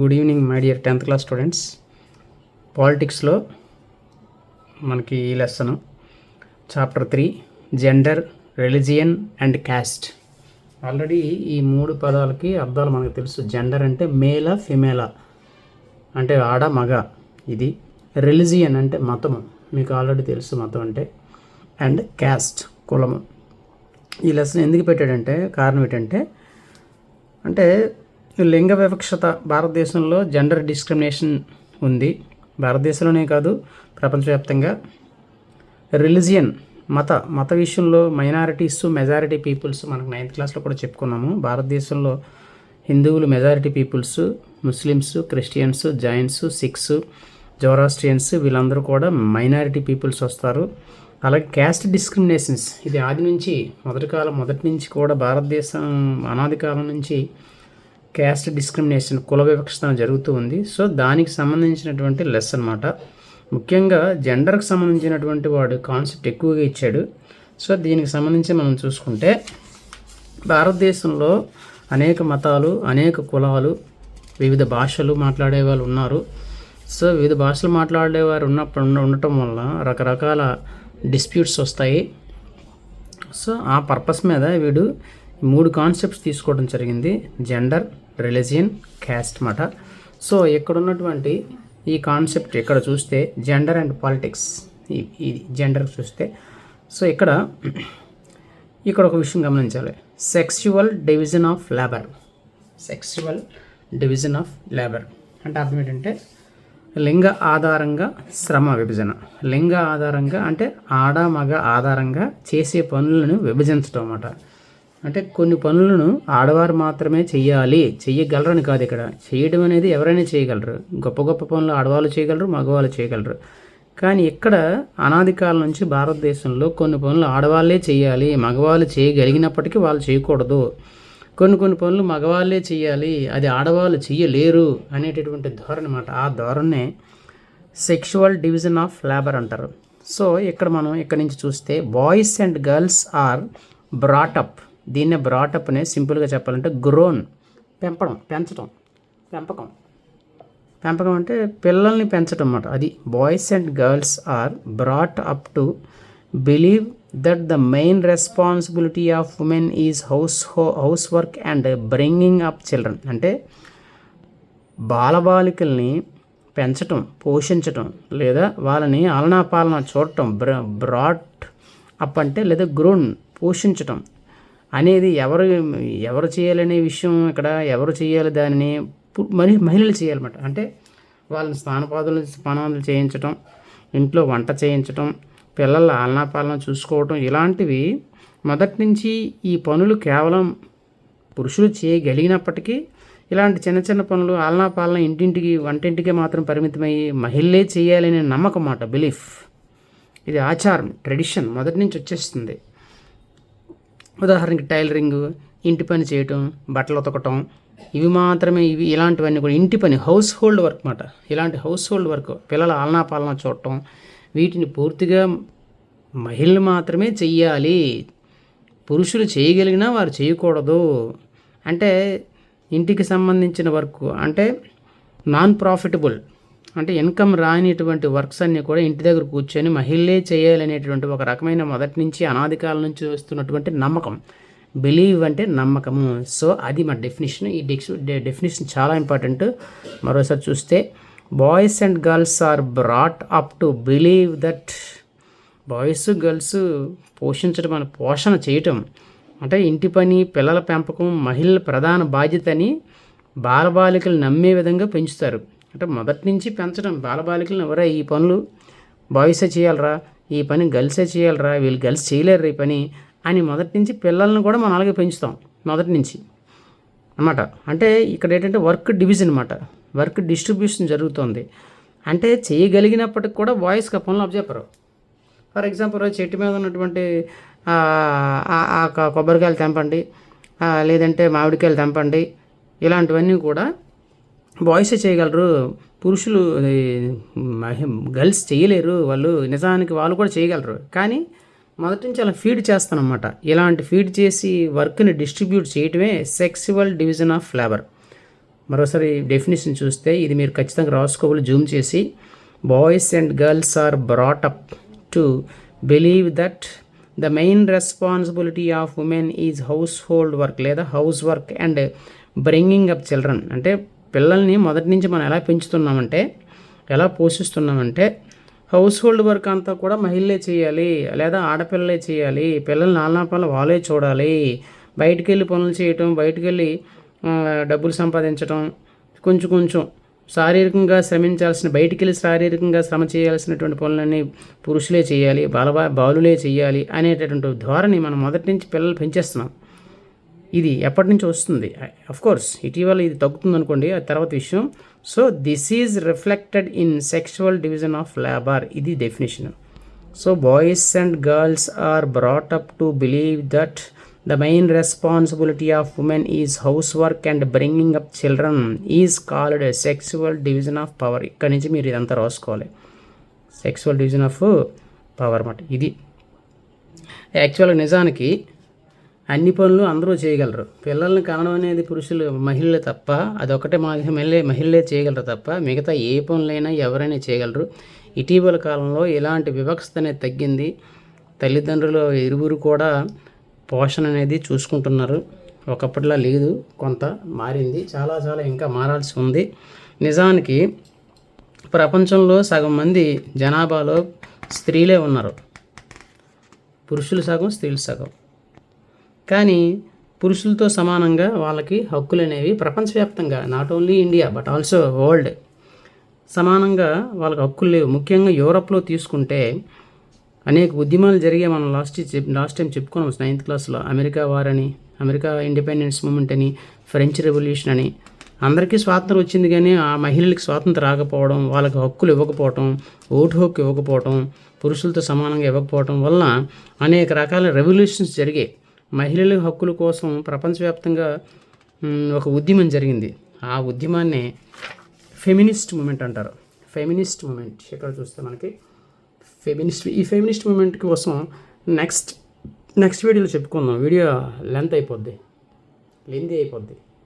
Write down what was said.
Good evening my dear 10th class students. పాలిటిక్స్లో మనకి ఈ lesson chapter 3 gender, religion and caste. Already ఈ మూడు పదాలకి అర్థాలు మనకు తెలుసు. జెండర్ అంటే మేలా ఫిమేలా అంటే ఆడ మగ, ఇది. రిలిజియన్ అంటే మతము, మీకు ఆల్రెడీ తెలుసు మతం అంటే. అండ్ క్యాస్ట్ కులము. ఈ లెసన్ ఎందుకు పెట్టాడంటే కారణం ఏంటంటే లింగ వివక్షత భారతదేశంలో జెండర్ డిస్క్రిమినేషన్ ఉంది. భారతదేశంలోనే కాదు, ప్రపంచవ్యాప్తంగా. రిలిజియన్ మత విషయంలో మైనారిటీస్, మెజారిటీ పీపుల్స్ మనకు 9th క్లాస్లో కూడా చెప్పుకున్నాము. భారతదేశంలో హిందువులు majority peoples, Muslims, Christians, Jains, Sikhs, Zoroastrians వీళ్ళందరూ కూడా మైనారిటీ పీపుల్స్ వస్తారు. అలాగే క్యాస్ట్ డిస్క్రిమినేషన్స్, ఇది మొదటి నుంచి కూడా భారతదేశం అనాది కాలం నుంచి క్యాస్ట్ డిస్క్రిమినేషన్, కుల వివక్షత జరుగుతూ ఉంది. సో దానికి సంబంధించినటువంటి లెస్ అనమాట. ముఖ్యంగా జెండర్కి సంబంధించినటువంటి వాడు కాన్సెప్ట్ ఎక్కువగా ఇచ్చాడు. సో దీనికి సంబంధించి మనం చూసుకుంటే భారతదేశంలో అనేక మతాలు, అనేక కులాలు, వివిధ భాషలు మాట్లాడే వాళ్ళు ఉన్నారు. సో వివిధ భాషలు మాట్లాడేవారు ఉండటం వల్ల రకరకాల డిస్ప్యూట్స్ వస్తాయి. సో ఆ పర్పస్ మీద వీడు 3 కాన్సెప్ట్స్ తీసుకోవడం జరిగింది: జెండర్, రిలిజియన్, క్యాస్ట్ మాట. సో ఇక్కడ ఉన్నటువంటి ఈ కాన్సెప్ట్ ఇక్కడ చూస్తే జెండర్ అండ్ పాలిటిక్స్, ఈ జెండర్ చూస్తే సో ఇక్కడ ఒక విషయం గమనించాలి. సెక్సువల్ డివిజన్ ఆఫ్ లేబర్ అంటే అర్థం ఏంటంటే లింగ ఆధారంగా శ్రమ విభజన. లింగ ఆధారంగా అంటే ఆడ మగ ఆధారంగా చేసే పనులను విభజించడం అన్నమాట. అంటే కొన్ని పనులను ఆడవారు మాత్రమే చెయ్యగలరని కాదు. ఇక్కడ చేయడం అనేది ఎవరైనా చేయగలరు. గొప్ప పనులు ఆడవాళ్ళు చేయగలరు, మగవాళ్ళు చేయగలరు. కానీ ఇక్కడ అనాది కాలం నుంచి భారతదేశంలో కొన్ని పనులు ఆడవాళ్ళే చేయాలి, మగవాళ్ళు చేయగలిగినప్పటికీ వాళ్ళు చేయకూడదు. కొన్ని పనులు మగవాళ్ళే చేయాలి, అది ఆడవాళ్ళు చేయలేరు అనేటటువంటి ధోరణి అన్నమాట. ఆ ధోరణే సెక్షువల్ డివిజన్ ఆఫ్ లేబర్ అంటారు. సో ఇక్కడ నుంచి చూస్తే boys and girls are brought up. దీన్నే బ్రాటప్ అనే సింపుల్గా చెప్పాలంటే గ్రోన్, పెంపకం అంటే పిల్లల్ని పెంచడం అన్నమాట. అది boys and girls are brought up to believe that the main responsibility of women is house work and bringing up children. అంటే బాలబాలికల్ని పెంచటం, పోషించటం, లేదా వాళ్ళని ఆలనాపాలన చూడటం, బ్రాట్ అప్ అంటే లేదా గ్రోన్, పోషించటం అనేది ఎవరు చేయాలనే విషయం. ఇక్కడ ఎవరు చేయాలి దానిని మహిళలు చేయాలన్నమాట. అంటే వాళ్ళని స్నానాలు చేయించటం, ఇంట్లో వంట చేయించటం, పిల్లల ఆలనాపాలన చూసుకోవటం, ఇలాంటివి మొదటి నుంచి ఈ పనులు కేవలం పురుషులు చేయగలిగినప్పటికీ ఇలాంటి చిన్న పనులు ఆలనాపాలన వంటింటికి మాత్రం పరిమితమయ్యి మహిళలే చేయాలనే నమ్మకం మాట, బిలీఫ్. ఇది ఆచారం, ట్రెడిషన్ మొదటి నుంచి వచ్చేస్తుంది. ఉదాహరణకి టైలరింగ్, ఇంటి పని చేయటం, బట్టలు ఉతకటం, ఇలాంటివన్నీ కూడా ఇంటి పని, హౌస్ హోల్డ్ వర్క్ మాట. ఇలాంటి హౌస్ హోల్డ్ వర్క్, పిల్లల ఆలనాపాలన చూడటం, వీటిని పూర్తిగా మహిళలు మాత్రమే చెయ్యాలి, పురుషులు చేయగలిగినా వారు చేయకూడదు. అంటే ఇంటికి సంబంధించిన వర్క్ అంటే నాన్ ప్రాఫిటబుల్, అంటే ఇన్కమ్ రానిటువంటి వర్క్స్ అన్నీ కూడా ఇంటి దగ్గర కూర్చొని మహిళలే చేయాలనేటువంటి ఒక రకమైన మొదటి నుంచి అనాది కాలం నుంచి వస్తున్నటువంటి నమ్మకం. బిలీవ్ అంటే నమ్మకము. సో అది మా డెఫినేషన్. ఈ డెఫినేషన్ చాలా ఇంపార్టెంట్. మరోసారి చూస్తే boys and girls are brought up to believe that, boys girls పోషణ చేయటం అంటే ఇంటి పని, పిల్లల పెంపకం మహిళల ప్రధాన బాధ్యతని బాలబాలికలు నమ్మే విధంగా పెంచుతారు. అంటే మొదటి నుంచి పెంచడం, బాలబాలికలను ఎవరా ఈ పనులు బాయ్సే చేయాలరా, ఈ పని గర్ల్సే చేయాలరా, వీళ్ళు గర్ల్స్ చేయలేరు ఈ పని అని మొదటి నుంచి పిల్లల్ని కూడా మనం అలాగే పెంచుతాం మొదటి నుంచి అన్నమాట. అంటే ఇక్కడ ఏంటంటే వర్క్ డివిజన్ అన్నమాట, వర్క్ డిస్ట్రిబ్యూషన్ జరుగుతుంది. అంటే చేయగలిగినప్పటికి కూడా బాయ్స్కి ఆ పనులు అప్పచెప్పరు. ఫర్ ఎగ్జాంపుల్ చెట్టు మీద ఉన్నటువంటి కొబ్బరికాయలు తెంపండి, లేదంటే మామిడికాయలు తెంపండి, ఇలాంటివన్నీ కూడా బాయ్సే చేయగలరు, పురుషులు గర్ల్స్ చేయలేరు. నిజానికి వాళ్ళు కూడా చేయగలరు, కానీ మొదటి నుంచి అలా ఫీడ్ చేస్తానన్నమాట. ఇలాంటి ఫీడ్ చేసి వర్క్ని డిస్ట్రిబ్యూట్ చేయటమే సెక్సువల్ డివిజన్ ఆఫ్ లేబర్. మరోసారి డెఫినేషన్ చూస్తే ఇది మీరు ఖచ్చితంగా రాసుకోవాలి జూమ్ చేసి. Boys and girls are brought up to believe that the main responsibility of women is house hold work లేదా house work and bringing up children. అంటే పిల్లల్ని మొదటి నుంచి మనం ఎలా పెంచుతున్నామంటే, ఎలా పోషిస్తున్నామంటే, హౌస్ హోల్డ్ వర్క్ అంతా కూడా మహిళలే చేయాలి లేదా ఆడపిల్లలే చేయాలి, పిల్లల్ని నానా పనులు వాళ్ళే చూడాలి, బయటికి వెళ్ళి పనులు చేయటం, బయటికి వెళ్ళి డబ్బులు సంపాదించడం, కొంచెం కొంచెం శారీరకంగా శ్రమించాల్సిన, బయటికి వెళ్ళి శారీరకంగా శ్రమ చేయాల్సినటువంటి పనులన్నీ పురుషులే చేయాలి, బాలులే చేయాలి అనేటటువంటి ధోరణి మనం మొదటి నుంచి పిల్లలు పెంచేస్తున్నాం. ఇది ఎప్పటి నుంచి వస్తుంది? కోర్స్ ఇటీవల ఇది తగ్గుతుంది అనుకోండి, అది తర్వాత విషయం. So this is reflected in sexual division of labour. ఇది definition. So boys and girls are brought up to believe that the main responsibility of women is house work and bringing up children is called sexual division of power. ఇక్కడి నుంచి మీరు ఇదంతా రాసుకోవాలి, sexual division of power అన్నమాట. ఇది యాక్చువల్గా నిజానికి అన్ని పనులు అందరూ చేయగలరు. పిల్లల్ని కనడం అనేది మహిళలే తప్ప, అదొకటే మహిళలే చేయగలరు తప్ప మిగతా ఏ పనులైనా ఎవరైనా చేయగలరు. ఇటీవల కాలంలో ఇలాంటి వివక్షత అనేది తగ్గింది. తల్లిదండ్రులు ఇరువురు కూడా పోషణ అనేది చూసుకుంటున్నారు. ఒకప్పటిలా లేదు, కొంత మారింది, చాలా చాలా ఇంకా మారాల్సి ఉంది. నిజానికి ప్రపంచంలో సగం మంది జనాభాలో స్త్రీలే ఉన్నారు. పురుషులు సగం, స్త్రీలు సగం. కానీ పురుషులతో సమానంగా వాళ్ళకి హక్కులు అనేవి ప్రపంచవ్యాప్తంగా, not only India but also world, సమానంగా వాళ్ళకి హక్కులు లేవు. ముఖ్యంగా యూరప్లో తీసుకుంటే అనేక ఉద్యమాలు జరిగాయి. మనం లాస్ట్ టైం చెప్పుకున్నాం 9th క్లాస్లో. అమెరికా వార్ అని, అమెరికా ఇండిపెండెన్స్ మూమెంట్ అని, ఫ్రెంచ్ రెవల్యూషన్ అని. అందరికీ స్వాతంత్రం వచ్చింది కానీ ఆ మహిళలకు స్వాతంత్రం రాకపోవడం, వాళ్ళకి హక్కులు ఇవ్వకపోవడం, ఓటు హక్కు ఇవ్వకపోవడం, పురుషులతో సమానంగా ఇవ్వకపోవడం వలన అనేక రకాల రెవల్యూషన్స్ జరిగాయి. మహిళల హక్కుల కోసం ప్రపంచవ్యాప్తంగా ఒక ఉద్యమం జరిగింది. ఆ ఉద్యమాన్ని ఫెమినిస్ట్ మూమెంట్ అంటారు. ఫెమినిస్ట్ మూమెంట్ ఇక్కడ చూస్తే మనకి ఈ ఫెమినిస్ట్ మూమెంట్ కోసం నెక్స్ట్ వీడియోలో చెప్పుకుందాం. వీడియో లెంత్ అయిపోద్ది.